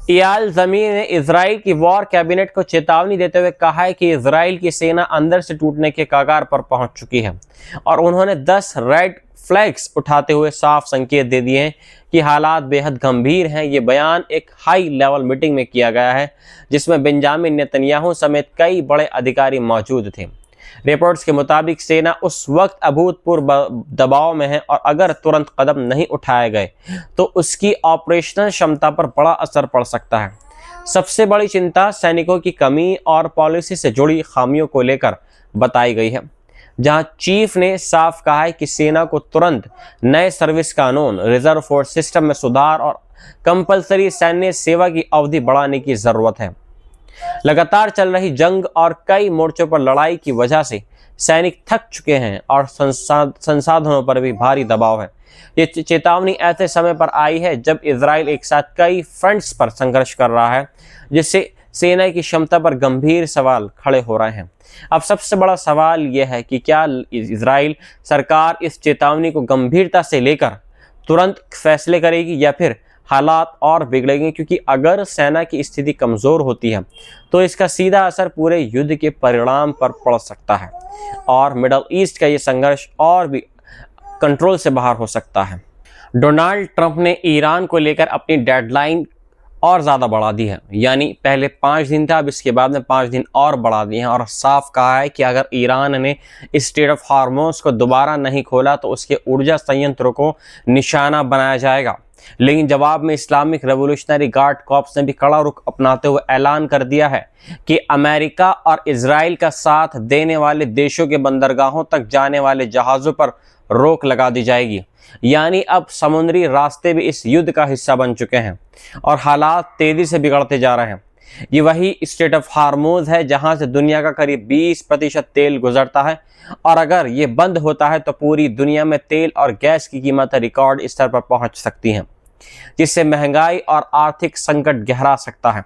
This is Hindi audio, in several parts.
इयाल ज़मीर ने इजराइल की वॉर कैबिनेट को चेतावनी देते हुए कहा है कि इजराइल की सेना अंदर से टूटने के कगार पर पहुंच चुकी है और उन्होंने 10 रेड फ्लैग्स उठाते हुए साफ संकेत दे दिए हैं कि हालात बेहद गंभीर हैं। ये बयान एक हाई लेवल मीटिंग में किया गया है जिसमें बेंजामिन नेतन्याहू समेत कई बड़े अधिकारी मौजूद थे। रिपोर्ट्स के मुताबिक सेना उस वक्त अभूतपूर्व दबाव में है और अगर तुरंत कदम नहीं उठाए गए तो उसकी ऑपरेशनल क्षमता पर बड़ा असर पड़ सकता है। सबसे बड़ी चिंता सैनिकों की कमी और पॉलिसी से जुड़ी खामियों को लेकर बताई गई है, जहां चीफ ने साफ कहा है कि सेना को तुरंत नए सर्विस कानून, रिजर्व फोर्स सिस्टम में सुधार और कंपलसरी सैन्य सेवा की अवधि बढ़ाने की जरूरत है। लगातार चल रही जंग और कई मोर्चों पर लड़ाई की वजह से सैनिक थक चुके हैं और संसाधनों पर भी भारी दबाव है। ये चेतावनी ऐसे समय पर आई है जब इजराइल एक साथ कई फ्रंट्स पर संघर्ष कर रहा है, जिससे सेना की क्षमता पर गंभीर सवाल खड़े हो रहे हैं। अब सबसे बड़ा सवाल यह है कि क्या इजराइल सरकार इस चेतावनी को गंभीरता से लेकर तुरंत फैसले करेगी या फिर हालात और बिगड़ेंगे, क्योंकि अगर सेना की स्थिति कमज़ोर होती है तो इसका सीधा असर पूरे युद्ध के परिणाम पर पड़ सकता है और मिडल ईस्ट का ये संघर्ष और भी कंट्रोल से बाहर हो सकता है। डोनाल्ड ट्रंप ने ईरान को लेकर अपनी डेडलाइन और ज़्यादा बढ़ा दी है, यानी पहले 5 दिन था, अब इसके बाद में 5 दिन और बढ़ा दिए हैं और साफ कहा है कि अगर ईरान ने स्ट्रेट ऑफ हार्मोज को दोबारा नहीं खोला तो उसके ऊर्जा संयंत्रों को निशाना बनाया जाएगा। लेकिन जवाब में इस्लामिक रेवोल्यूशनरी गार्ड कॉर्प्स ने भी कड़ा रुख अपनाते हुए ऐलान कर दिया है कि अमेरिका और इजराइल का साथ देने वाले देशों के बंदरगाहों तक जाने वाले जहाज़ों पर रोक लगा दी जाएगी। यानी अब समुद्री रास्ते भी इस युद्ध का हिस्सा बन चुके हैं और हालात तेजी से बिगड़ते जा रहे हैं। ये वही स्ट्रेट ऑफ हार्मोज है जहां से दुनिया का करीब 20% तेल गुजरता है और अगर ये बंद होता है तो पूरी दुनिया में तेल और गैस की कीमत रिकॉर्ड स्तर पर पहुंच सकती हैं, जिससे महंगाई और आर्थिक संकट गहरा सकता है।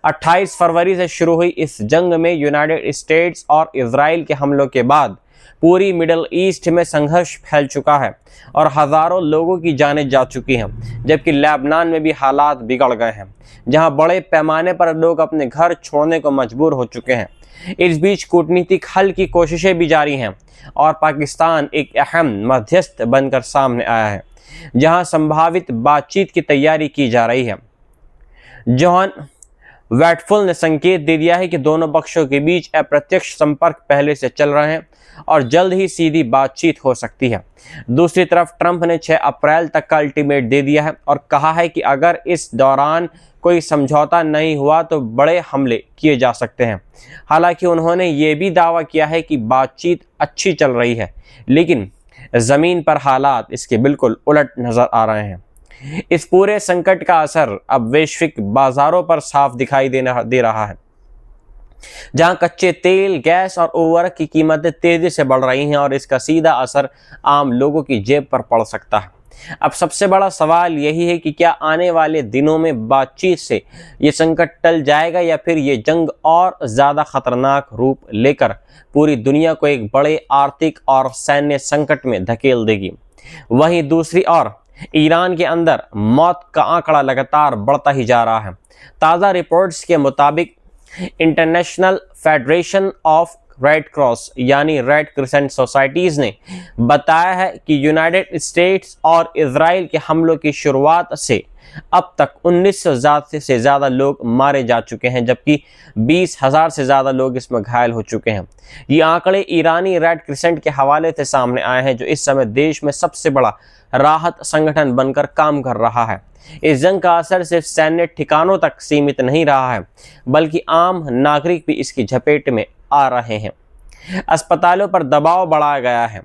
28 फरवरी से शुरू हुई इस जंग में यूनाइटेड स्टेट्स और इजराइल के हमलों के बाद पूरी मिडल ईस्ट में संघर्ष फैल चुका है और हजारों लोगों की जानें जा चुकी हैं, जबकि लेबनान में भी हालात बिगड़ गए हैं, जहां बड़े पैमाने पर लोग अपने घर छोड़ने को मजबूर हो चुके हैं। इस बीच कूटनीतिक हल की कोशिशें भी जारी हैं और पाकिस्तान एक अहम मध्यस्थ बनकर सामने आया है, जहां संभावित बातचीत की तैयारी की जा रही है। जॉन वैटफुल ने संकेत दे दिया है कि दोनों पक्षों के बीच अप्रत्यक्ष संपर्क पहले से चल रहे हैं और जल्द ही सीधी बातचीत हो सकती है। दूसरी तरफ ट्रंप ने 6 अप्रैल तक का अल्टीमेट दे दिया है और कहा है कि अगर इस दौरान कोई समझौता नहीं हुआ तो बड़े हमले किए जा सकते हैं। हालांकि उन्होंने ये भी दावा किया है कि बातचीत अच्छी चल रही है, लेकिन ज़मीन पर हालात इसके बिल्कुल उलट नज़र आ रहे हैं। इस पूरे संकट का असर अब वैश्विक बाजारों पर साफ दिखाई दे रहा है, जहां कच्चे तेल, गैस और उर्वरक की कीमतें तेजी से बढ़ रही हैं और इसका सीधा असर आम लोगों की जेब पर पड़ सकता है। अब सबसे बड़ा सवाल यही है कि क्या आने वाले दिनों में बातचीत से ये संकट टल जाएगा या फिर ये जंग और ज़्यादा खतरनाक रूप लेकर पूरी दुनिया को एक बड़े आर्थिक और सैन्य संकट में धकेल देगी। वहीं दूसरी ओर ईरान के अंदर मौत का आंकड़ा लगातार बढ़ता ही जा रहा है। ताज़ा रिपोर्ट्स के मुताबिक international federation of red cross यानी रेड क्रिसेंट सोसाइटीज़ ने बताया है कि यूनाइटेड स्टेट्स और इजराइल के हमलों की शुरुआत से अब तक 1900 से ज़्यादा लोग मारे जा चुके हैं, जबकि 20,000 से ज़्यादा लोग इसमें घायल हो चुके हैं। ये आंकड़े ईरानी रेड क्रिसेंट के हवाले से सामने आए हैं, जो इस समय देश में सबसे बड़ा राहत संगठन बनकर काम कर रहा है। इस जंग का असर सिर्फ सैन्य ठिकानों तक सीमित नहीं रहा है, बल्कि आम नागरिक भी इसकी झपेट में आ रहे हैं। अस्पतालों पर दबाव बढ़ाया गया है,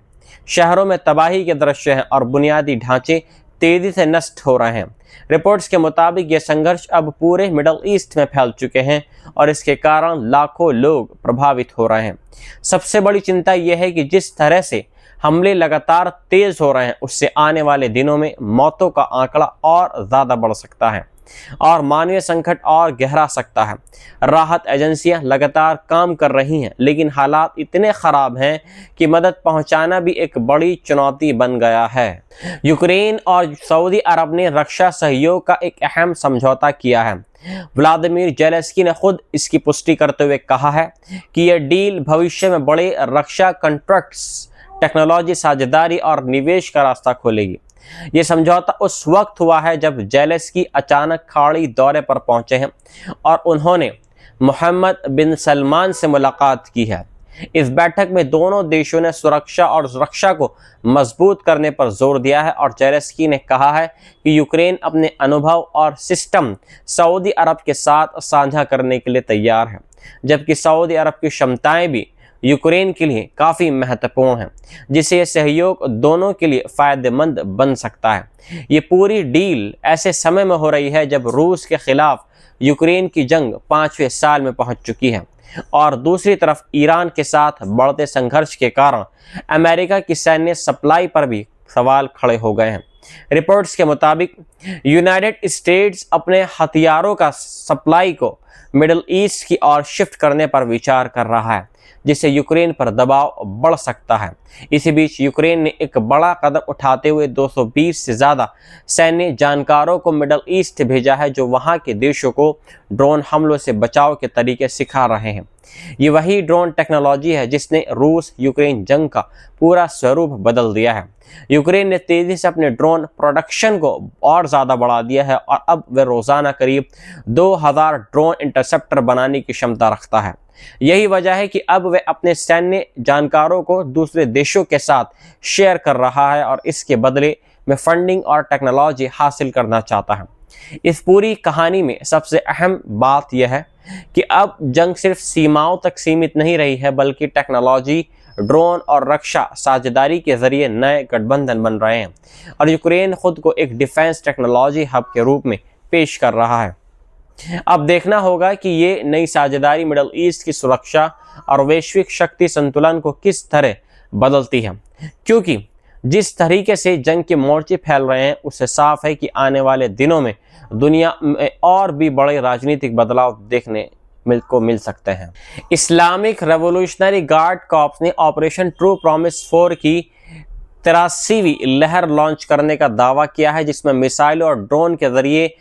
शहरों में तबाही के दृश्य हैं और बुनियादी ढांचे तेजी से नष्ट हो रहे हैं। रिपोर्ट्स के मुताबिक ये संघर्ष अब पूरे मिडल ईस्ट में फैल चुके हैं और इसके कारण लाखों लोग प्रभावित हो रहे हैं। सबसे बड़ी चिंता यह है कि जिस तरह से हमले लगातार तेज हो रहे हैं, उससे आने वाले दिनों में मौतों का आंकड़ा और ज़्यादा बढ़ सकता है और मानवीय संकट और गहरा सकता है। राहत एजेंसियां लगातार काम कर रही हैं, लेकिन हालात इतने ख़राब हैं कि मदद पहुंचाना भी एक बड़ी चुनौती बन गया है। यूक्रेन और सऊदी अरब ने रक्षा सहयोग का एक अहम समझौता किया है, व्लादिमीर जेलेंस्की ने खुद इसकी पुष्टि करते हुए कहा है कि यह डील भविष्य में बड़े रक्षा कॉन्ट्रैक्ट्स, टेक्नोलॉजी साझेदारी और निवेश का रास्ता खोलेगी। ये समझौता उस वक्त हुआ है जब जेलेंस्की अचानक खाड़ी दौरे पर पहुंचे हैं और उन्होंने मोहम्मद बिन सलमान से मुलाकात की है। इस बैठक में दोनों देशों ने सुरक्षा और रक्षा को मजबूत करने पर जोर दिया है और जेलेंस्की ने कहा है कि यूक्रेन अपने अनुभव और सिस्टम सऊदी अरब के साथ साझा करने के लिए तैयार है, जबकि सऊदी अरब की क्षमताएं भी यूक्रेन के लिए काफ़ी महत्वपूर्ण है, जिससे यह सहयोग दोनों के लिए फ़ायदेमंद बन सकता है। ये पूरी डील ऐसे समय में हो रही है जब रूस के खिलाफ यूक्रेन की जंग 5वें साल में पहुंच चुकी है और दूसरी तरफ ईरान के साथ बढ़ते संघर्ष के कारण अमेरिका की सैन्य सप्लाई पर भी सवाल खड़े हो गए हैं। रिपोर्ट्स के मुताबिक यूनाइटेड स्टेट्स अपने हथियारों का सप्लाई को मिडिल ईस्ट की ओर शिफ्ट करने पर विचार कर रहा है, जिससे यूक्रेन पर दबाव बढ़ सकता है। इसी बीच यूक्रेन ने एक बड़ा कदम उठाते हुए 220 से ज़्यादा सैन्य जानकारों को मिडल ईस्ट भेजा है, जो वहां के देशों को ड्रोन हमलों से बचाव के तरीके सिखा रहे हैं। ये वही ड्रोन टेक्नोलॉजी है जिसने रूस यूक्रेन जंग का पूरा स्वरूप बदल दिया है। यूक्रेन ने तेज़ी से अपने ड्रोन प्रोडक्शन को और ज़्यादा बढ़ा दिया है और अब वह रोज़ाना करीब 2000 ड्रोन इंटरसेप्टर बनाने की क्षमता रखता है। यही वजह है कि अब वह अपने सैन्य जानकारों को दूसरे देशों के साथ शेयर कर रहा है और इसके बदले में फंडिंग और टेक्नोलॉजी हासिल करना चाहता है। इस पूरी कहानी में सबसे अहम बात यह है कि अब जंग सिर्फ सीमाओं तक सीमित नहीं रही है, बल्कि टेक्नोलॉजी, ड्रोन और रक्षा साझेदारी के जरिए नए गठबंधन बन रहे हैं और यूक्रेन खुद को एक डिफेंस टेक्नोलॉजी हब के रूप में पेश कर रहा है। अब देखना होगा कि ये नई साझेदारी मिडल ईस्ट की सुरक्षा और वैश्विक शक्ति संतुलन को किस तरह बदलती है, क्योंकि जिस तरीके से जंग के मोर्चे फैल रहे हैं उससे साफ है कि आने वाले दिनों में दुनिया में और भी बड़े राजनीतिक बदलाव देखने को मिल सकते हैं। इस्लामिक रेवोल्यूशनरी गार्ड कॉर्प्स ने ऑपरेशन ट्रू प्रॉमिस 4 की 83वीं लहर लॉन्च करने का दावा किया है, जिसमें मिसाइल और ड्रोन के जरिए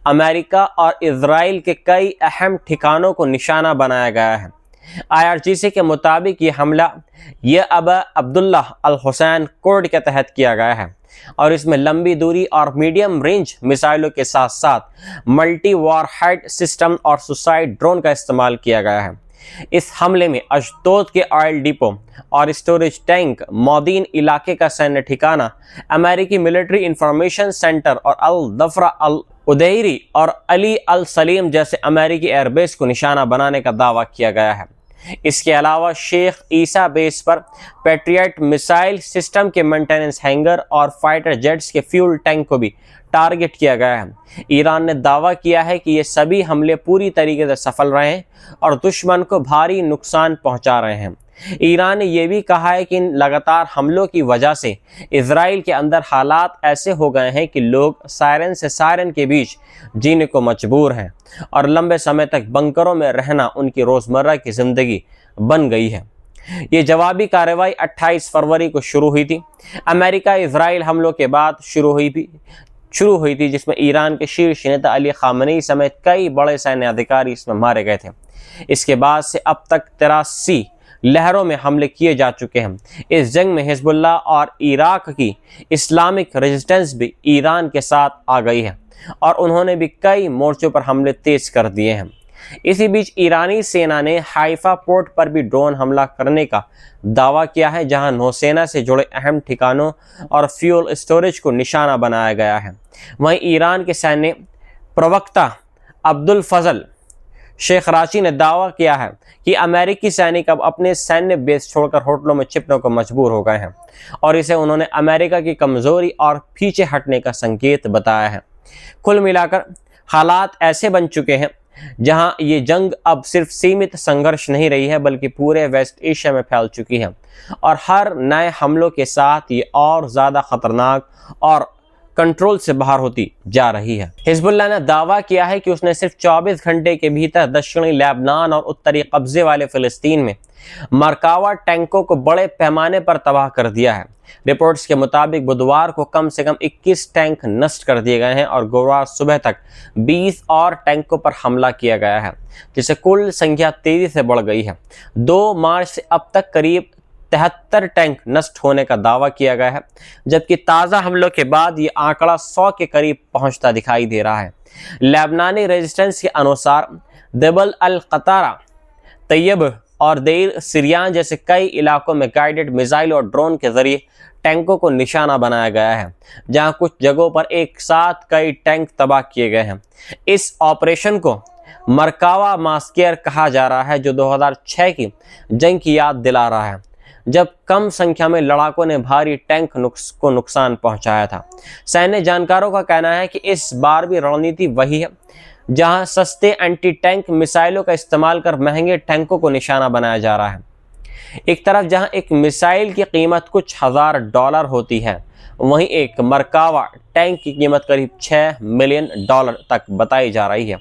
अमेरिका और इजराइल के कई अहम ठिकानों को निशाना बनाया गया है। IRGC के मुताबिक ये हमला अबा अब्दुल्लाह अल हुसैन कोड के तहत किया गया है और इसमें लंबी दूरी और मीडियम रेंज मिसाइलों के साथ साथ मल्टी वॉरहेड सिस्टम और सुसाइड ड्रोन का इस्तेमाल किया गया है। इस हमले में अशदोद के ऑयल डिपो और स्टोरेज टैंक, मौदीन इलाके का सैन्य ठिकाना, अमेरिकी मिलिट्री इंफॉर्मेशन सेंटर और अल दफरा अल उदैरी और अली अल सलीम जैसे अमेरिकी एयरबेस को निशाना बनाने का दावा किया गया है। इसके अलावा शेख ईसा बेस पर पैट्रियट मिसाइल सिस्टम के मेंटेनेंस हैंगर और फाइटर जेट्स के फ्यूल टैंक को भी टारगेट किया गया है। ईरान ने दावा किया है कि ये सभी हमले पूरी तरीके से सफल रहे हैं और दुश्मन को भारी नुकसान पहुंचा रहे हैं। ईरान ने यह भी कहा है कि इन लगातार हमलों की वजह से इजराइल के अंदर हालात ऐसे हो गए हैं कि लोग सायरन से सायरन के बीच जीने को मजबूर हैं और लंबे समय तक बंकरों में रहना उनकी रोज़मर्रा की ज़िंदगी बन गई है। ये जवाबी कार्रवाई 28 फरवरी को शुरू हुई थी। अमेरिका इजराइल हमलों के बाद शुरू हुई थी, जिसमें ईरान के शीर्ष नेता अली खामनेई समेत कई बड़े सैन्य अधिकारी इसमें मारे गए थे। इसके बाद से अब तक 83 लहरों में हमले किए जा चुके हैं। इस जंग में हिजबुल्लाह और इराक की इस्लामिक रेजिस्टेंस भी ईरान के साथ आ गई है और उन्होंने भी कई मोर्चों पर हमले तेज कर दिए हैं। इसी बीच ईरानी सेना ने हाइफा पोर्ट पर भी ड्रोन हमला करने का दावा किया है, जहां नौसेना से जुड़े अहम ठिकानों और फ्यूल स्टोरेज को निशाना बनाया गया है। वहीं ईरान के सैन्य प्रवक्ता अब्दुल फजल शेखराची ने दावा किया है कि अमेरिकी सैनिक अब अपने सैन्य बेस छोड़कर होटलों में छिपने को मजबूर हो गए हैं और इसे उन्होंने अमेरिका की कमजोरी और पीछे हटने का संकेत बताया है। कुल मिलाकर हालात ऐसे बन चुके हैं जहां ये जंग अब सिर्फ सीमित संघर्ष नहीं रही है, बल्कि पूरे वेस्ट एशिया में फैल चुकी है और हर नए हमलों के साथ ये और ज़्यादा खतरनाक और कंट्रोल से बाहर होती जा रही है। हिजबुल्लाह ने दावा किया है कि उसने सिर्फ 24 घंटे के भीतर दक्षिणी लेबनान और उत्तरी कब्जे वाले फिलिस्तीन में मरकावा टैंकों को बड़े पैमाने पर तबाह कर दिया है। रिपोर्ट्स के मुताबिक बुधवार को कम से कम 21 टैंक नष्ट कर दिए गए हैं और गुरुवार सुबह तक 20 और टैंकों पर हमला किया गया है, जिससे कुल संख्या तेजी से बढ़ गई है। 2 मार्च से अब तक करीब 73 टैंक नष्ट होने का दावा किया गया है, जबकि ताज़ा हमलों के बाद ये आंकड़ा 100 के करीब पहुंचता दिखाई दे रहा है। लेबनानी रेजिस्टेंस के अनुसार देबल अल कतारा, तैयब और देर सिरियान जैसे कई इलाकों में गाइडेड मिसाइल और ड्रोन के जरिए टैंकों को निशाना बनाया गया है, जहां कुछ जगहों पर एक साथ कई टैंक तबाह किए गए हैं। इस ऑपरेशन को मरकावा मास्केर कहा जा रहा है, जो 2006 की जंग की याद दिला रहा है, जब कम संख्या में लड़ाकों ने भारी टैंक को नुकसान पहुंचाया था। सैन्य जानकारों का कहना है कि इस बार भी रणनीति वही है, जहां सस्ते एंटी टैंक मिसाइलों का इस्तेमाल कर महंगे टैंकों को निशाना बनाया जा रहा है। एक तरफ जहां एक मिसाइल की कीमत कुछ $1000 होती है, वहीं एक मरकावा टैंक की कीमत करीब $6 मिलियन तक बताई जा रही है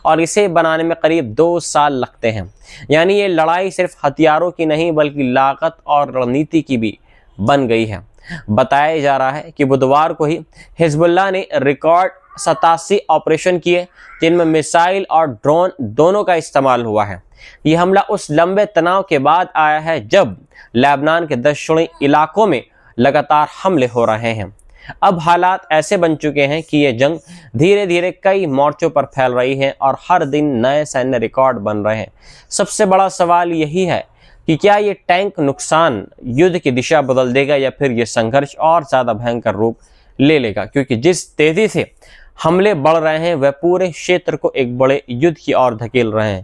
और इसे बनाने में करीब 2 साल लगते हैं। यानी ये लड़ाई सिर्फ हथियारों की नहीं बल्कि लागत और रणनीति की भी बन गई है। बताया जा रहा है कि बुधवार को ही हिजबुल्लाह ने रिकॉर्ड 87 ऑपरेशन किए, जिनमें मिसाइल और ड्रोन दोनों का इस्तेमाल हुआ है। यह हमला उस लंबे तनाव के बाद आया है जब लेबनान के दक्षिणी इलाकों में लगातार हमले हो रहे हैं। अब हालात ऐसे बन चुके हैं कि ये जंग धीरे धीरे कई मोर्चों पर फैल रही है और हर दिन नए सैन्य रिकॉर्ड बन रहे हैं। सबसे बड़ा सवाल यही है कि क्या ये टैंक नुकसान युद्ध की दिशा बदल देगा या फिर ये संघर्ष और ज़्यादा भयंकर रूप ले लेगा, क्योंकि जिस तेज़ी से हमले बढ़ रहे हैं वह पूरे क्षेत्र को एक बड़े युद्ध की ओर धकेल रहे हैं।